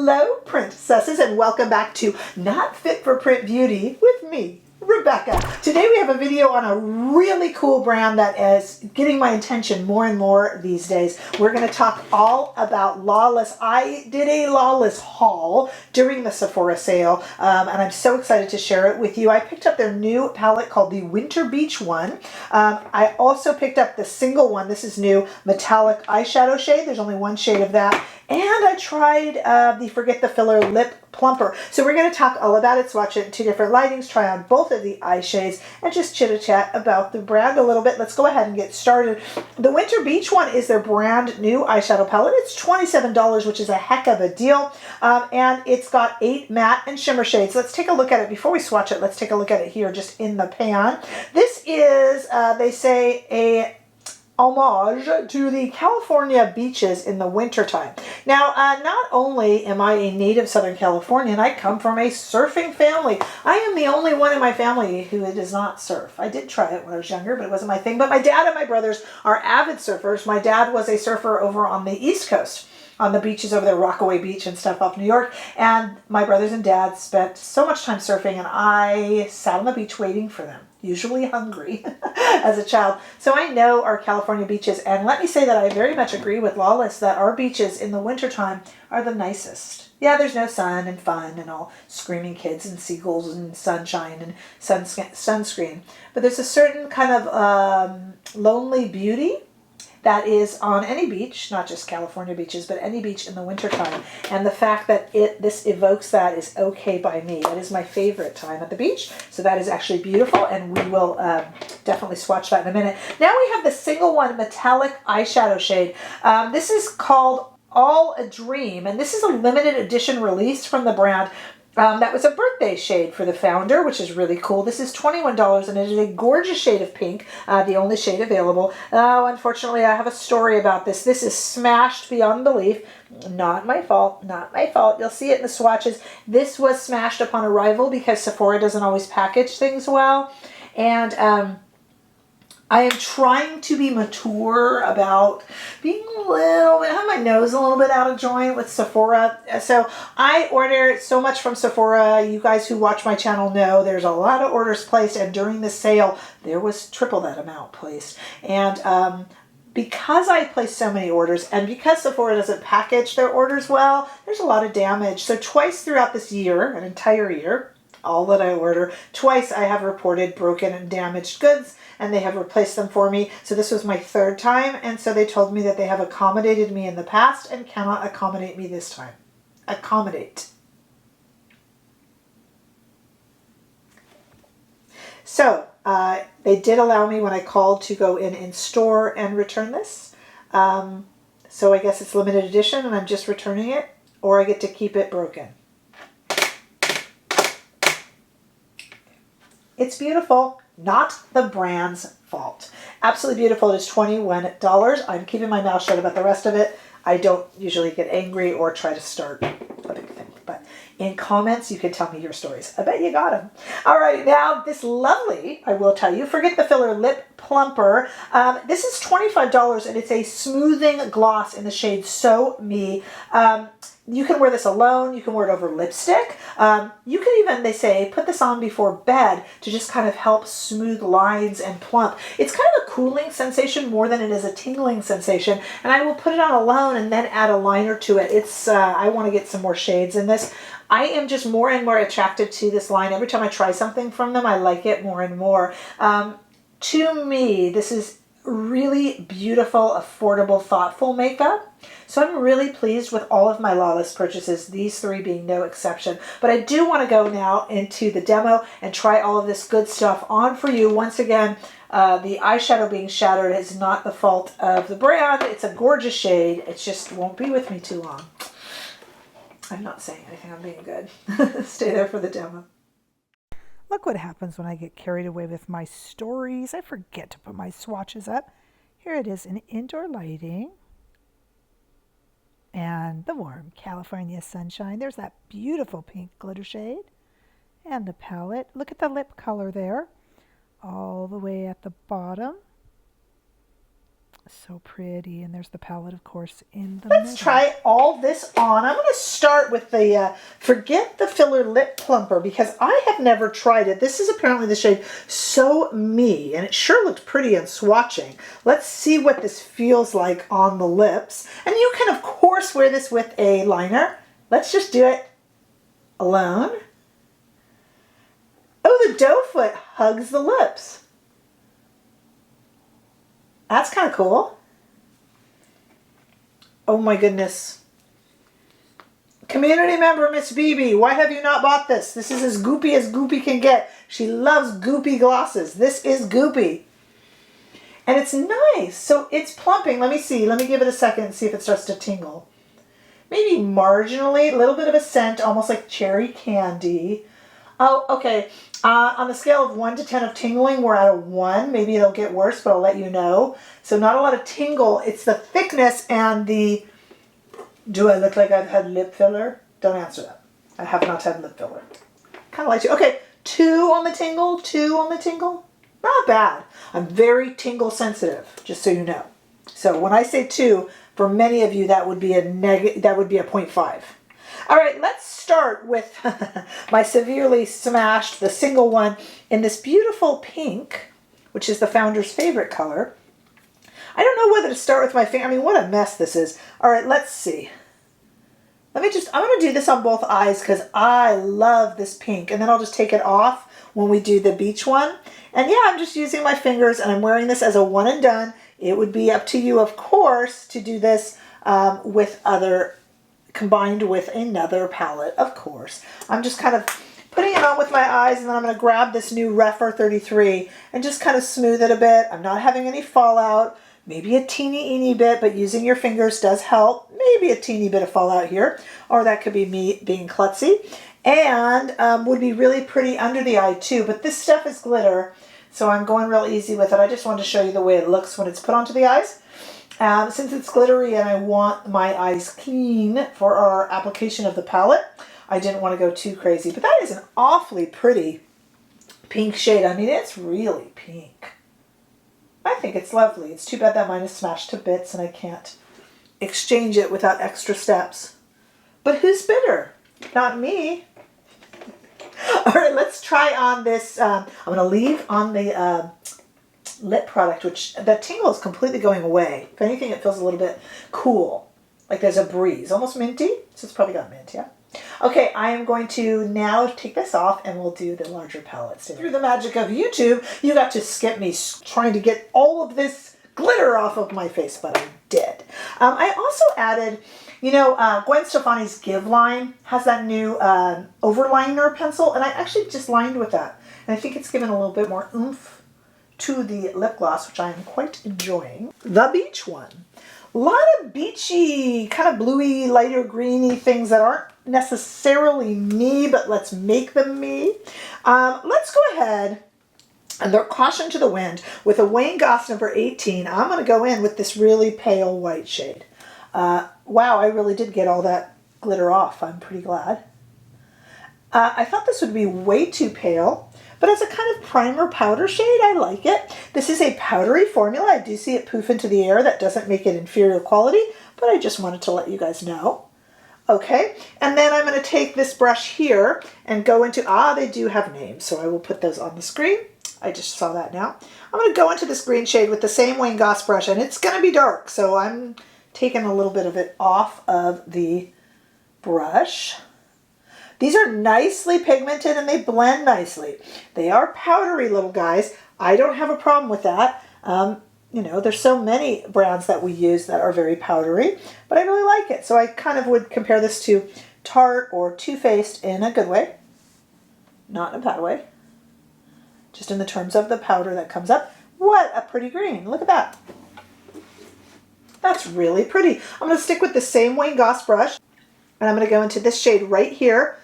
Hello, princesses, and welcome back to Not Fit for Print Beauty with me, Rebecca. Today we have a video on a really cool brand that is getting my attention more and more these days. We're going to talk all about Lawless. I did a Lawless haul during the Sephora sale, and I'm so excited to share it with you. I picked up their new palette called the Winter Beach one. I also picked up the single one. This is new, metallic eyeshadow shade. There's only one shade of that. And I tried the Forget the Filler Lip Plumper. So we're going to talk all about it, swatch it in two different lightings, try on both of the eye shades, and just chit-a-chat about the brand a little bit. Let's go ahead and get started. The Winter Beach one is their brand new eyeshadow palette. It's $27, which is a heck of a deal. And it's got 8 matte and shimmer shades. Let's take a look at it. Before we swatch it, let's take a look at it here just in the pan. This is, they say, a homage to the California beaches in the wintertime. Now, not only am I a native Southern Californian, I come from a surfing family. I am the only one in my family who does not surf. I did try it when I was younger, but it wasn't my thing. But my dad and my brothers are avid surfers. My dad was a surfer over on the East Coast, on the beaches over there, Rockaway Beach and stuff off New York. And my brothers and dad spent so much time surfing, and I sat on the beach waiting for them, usually hungry as a child. So I know our California beaches, and let me say that I very much agree with Lawless that our beaches in the wintertime are the nicest. Yeah, there's no sun and fun and all screaming kids and seagulls and sunshine and sunscreen. But there's a certain kind of lonely beauty that is on any beach, not just California beaches, but any beach in the wintertime. And the fact that this evokes that is okay by me. That is my favorite time at the beach. So that is actually beautiful, and we will definitely swatch that in a minute. Now we have the single one metallic eyeshadow shade. This is called All a Dream, and this is a limited edition release from the brand. That was a birthday shade for the founder, which is really cool. This is $21, and it is a gorgeous shade of pink, the only shade available. Oh, unfortunately, I have a story about this. This is smashed beyond belief. Not my fault, not my fault. You'll see it in the swatches. This was smashed upon arrival because Sephora doesn't always package things well. And I am trying to be mature about being a little bit, have my nose a little bit out of joint with Sephora. So I order so much from Sephora. You guys who watch my channel know there's a lot of orders placed, and during the sale, there was triple that amount placed. And because I place so many orders, and because Sephora doesn't package their orders well, there's a lot of damage. So twice throughout this year, an entire year, all that I order, twice I have reported broken and damaged goods, and they have replaced them for me. So this was my third time, and so they told me that they have accommodated me in the past and cannot accommodate me this time. Accommodate. So they did allow me when I called to go in store and return this. So I guess it's limited edition and I'm just returning it, or I get to keep it broken. It's beautiful, not the brand's fault. Absolutely beautiful. It is $21. I'm keeping my mouth shut about the rest of it. I don't usually get angry or try to start a big thing. But in comments, you can tell me your stories. I bet you got them. All right, now this lovely, I will tell you, Forget the Filler Lip Plumper. This is $25, and it's a smoothing gloss in the shade So Me. You can wear this alone. You can wear it over lipstick. You can even, they say, put this on before bed to just kind of help smooth lines and plump. It's kind of a cooling sensation more than it is a tingling sensation. And I will put it on alone and then add a liner to it. It's I want to get some more shades in this. I am just more and more attracted to this line. Every time I try something from them, I like it more and more. To me, this is really beautiful, affordable, thoughtful makeup. So I'm really pleased with all of my Lawless purchases, these three being no exception. But I do want to go now into the demo and try all of this good stuff on for you. Once again, the eyeshadow being shattered is not the fault of the brand. It's a gorgeous shade. It just won't be with me too long. I'm not saying anything. I'm being good. Stay there for the demo. Look what happens when I get carried away with my stories. I forget to put my swatches up. Here it is in indoor lighting. And the warm California sunshine. There's that beautiful pink glitter shade. And the palette. Look at the lip color there. All the way at the bottom. So pretty. And there's the palette, of course, in the Let's middle. try all this on. I'm going to start with the Forget the Filler Lip Plumper because I have never tried it. This is apparently the shade So Me, and it sure looks pretty in swatching. Let's see what this feels like on the lips. And you can, of course, wear this with a liner. Let's just do it alone. Oh, the doe foot hugs the lips. That's kind of cool. Oh my goodness. Community member Miss BB, why have you not bought this? This is as goopy can get. She loves goopy glosses. This is goopy. And it's nice. So it's plumping. Let me see. Let me give it a second and see if it starts to tingle. Maybe marginally, a little bit of a scent, almost like cherry candy. Oh, okay. On the scale of 1 to 10 of tingling, we're at a 1. Maybe it'll get worse, but I'll let you know. So not a lot of tingle. It's the thickness and the... Do I look like I've had lip filler? Don't answer that. I have not had lip filler. Kind of like you. Okay, 2 on the tingle. 2 on the tingle. Not bad. I'm very tingle sensitive, just so you know. So when I say 2, for many of you, that would be a 0.5. All right, let's start with my Severely Smashed, the single one, in this beautiful pink, which is the founder's favorite color. I don't know whether to start with my finger. I mean, what a mess this is. All right, let's see. I'm going to do this on both eyes because I love this pink. And then I'll just take it off when we do the beach one. And yeah, I'm just using my fingers and I'm wearing this as a one and done. It would be up to you, of course, to do this combined with another palette, of course. I'm just kind of putting it on with my eyes, and then I'm going to grab this new Refer 33 and just kind of smooth it a bit. I'm not having any fallout, maybe a teeny bit, but using your fingers does help. Maybe a teeny bit of fallout here, or that could be me being klutzy, and would be really pretty under the eye too. But this stuff is glitter, so I'm going real easy with it. I just wanted to show you the way it looks when it's put onto the eyes. Since it's glittery and I want my eyes clean for our application of the palette, I didn't want to go too crazy. But that is an awfully pretty pink shade. I mean, it's really pink. I think it's lovely. It's too bad that mine is smashed to bits and I can't exchange it without extra steps. But who's bitter? Not me. All right, let's try on this. I'm going to leave on the... lip product, which the tingle is completely going away. If anything, it feels a little bit cool, like there's a breeze, almost minty. So it's probably got mint, yeah. Okay, I am going to now take this off and we'll do the larger palettes. Through the magic of YouTube, you got to skip me trying to get all of this glitter off of my face, but I did. I also added, you know, Gwen Stefani's Give line has that new overliner pencil, and I actually just lined with that. And I think it's given a little bit more oomph to the lip gloss, which I am quite enjoying. The beach one. A lot of beachy, kind of bluey, lighter greeny things that aren't necessarily me, but let's make them me. Let's go ahead and they're caution to the wind with a Wayne Goss number 18. I'm going to go in with this really pale white shade. Wow, I really did get all that glitter off. I'm pretty glad. I thought this would be way too pale. But as a kind of primer powder shade, I like it. This is a powdery formula. I do see it poof into the air. That doesn't make it inferior quality, but I just wanted to let you guys know. Okay, and then I'm going to take this brush here and go into, they do have names, so I will put those on the screen. I just saw that now. I'm going to go into this green shade with the same Wayne Goss brush, and it's going to be dark, so I'm taking a little bit of it off of the brush. These are nicely pigmented and they blend nicely. They are powdery little guys. I don't have a problem with that. You know, there's so many brands that we use that are very powdery, but I really like it. So I kind of would compare this to Tarte or Too Faced in a good way. Not in a bad way. Just in the terms of the powder that comes up. What a pretty green. Look at that. That's really pretty. I'm going to stick with the same Wayne Goss brush, and I'm going to go into this shade right here.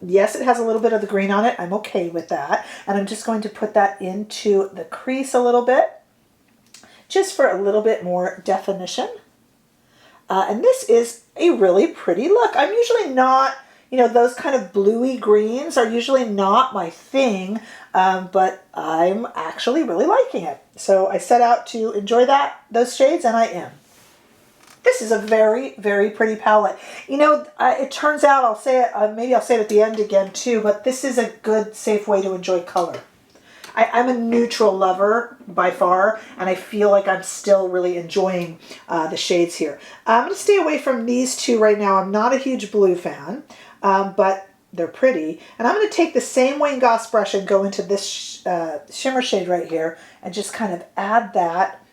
Yes, it has a little bit of the green on it. I'm okay with that. And I'm just going to put that into the crease a little bit, just for a little bit more definition. And this is a really pretty look. I'm usually not, You know, those kind of bluey greens are usually not my thing, but I'm actually really liking it. So I set out to enjoy those shades, and I am. This is a very, very pretty palette. You know, it turns out, I'll say it, maybe I'll say it at the end again too, but this is a good, safe way to enjoy color. I'm a neutral lover by far, and I feel like I'm still really enjoying the shades here. I'm going to stay away from these two right now. I'm not a huge blue fan, but they're pretty. And I'm going to take the same Wayne Goss brush and go into this shimmer shade right here and just kind of add that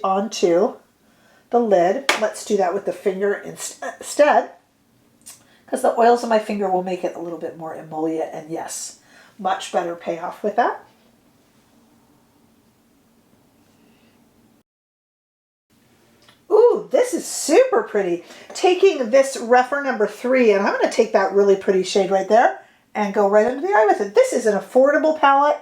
onto the lid. Let's do that with the finger instead, because the oils of my finger will make it a little bit more emollient, and yes, much better payoff with that. Ooh, this is super pretty. Taking this Rephr number 3, and I'm going to take that really pretty shade right there and go right under the eye with it. This is an affordable palette.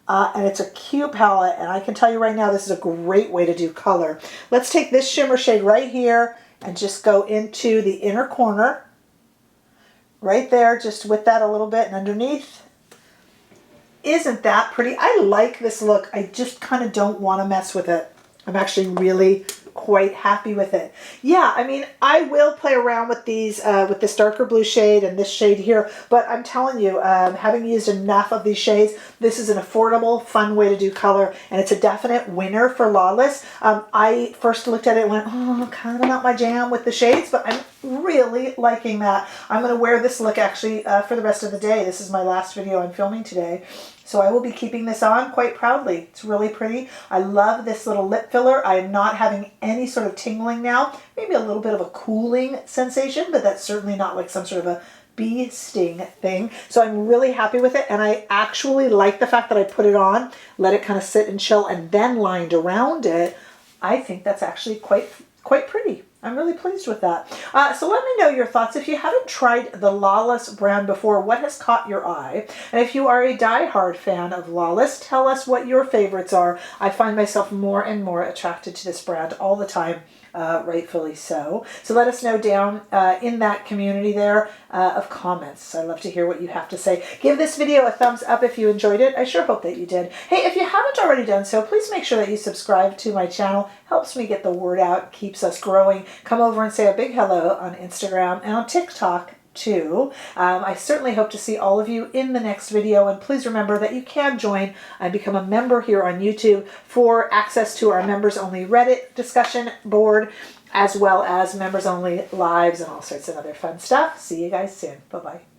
And it's a cute palette, and I can tell you right now, this is a great way to do color. Let's take this shimmer shade right here and just go into the inner corner. Right there, just with that a little bit, and underneath. Isn't that pretty? I like this look. I just kind of don't want to mess with it. I'm actually really quite happy with it. Yeah, I mean, I will play around with these, with this darker blue shade and this shade here, but I'm telling you, having used enough of these shades, this is an affordable, fun way to do color, and it's a definite winner for Lawless. I first looked at it and went, oh, kind of not my jam with the shades, but I'm really liking that. I'm going to wear this look actually for the rest of the day. This is my last video I'm filming today. So I will be keeping this on quite proudly. It's really pretty. I love this little lip filler. I am not having any sort of tingling now. Maybe a little bit of a cooling sensation, but that's certainly not like some sort of a bee sting thing. So I'm really happy with it, and I actually like the fact that I put it on, let it kind of sit and chill, and then lined around it. I think that's actually quite pretty. I'm really pleased with that. So let me know your thoughts. If you haven't tried the Lawless brand before, what has caught your eye? And if you are a die-hard fan of Lawless, tell us what your favorites are. I find myself more and more attracted to this brand all the time, rightfully so. So let us know down in that community there of comments. I love to hear what you have to say. Give this video a thumbs up if you enjoyed it. I sure hope that you did. Hey, if you haven't already done so, please make sure that you subscribe to my channel. Helps me get the word out, keeps us growing. Come over and say a big hello on Instagram and on TikTok too. I certainly hope to see all of you in the next video, and please remember that you can join and become a member here on YouTube for access to our members only Reddit discussion board, as well as members only lives and all sorts of other fun stuff. See you guys soon. Bye-bye.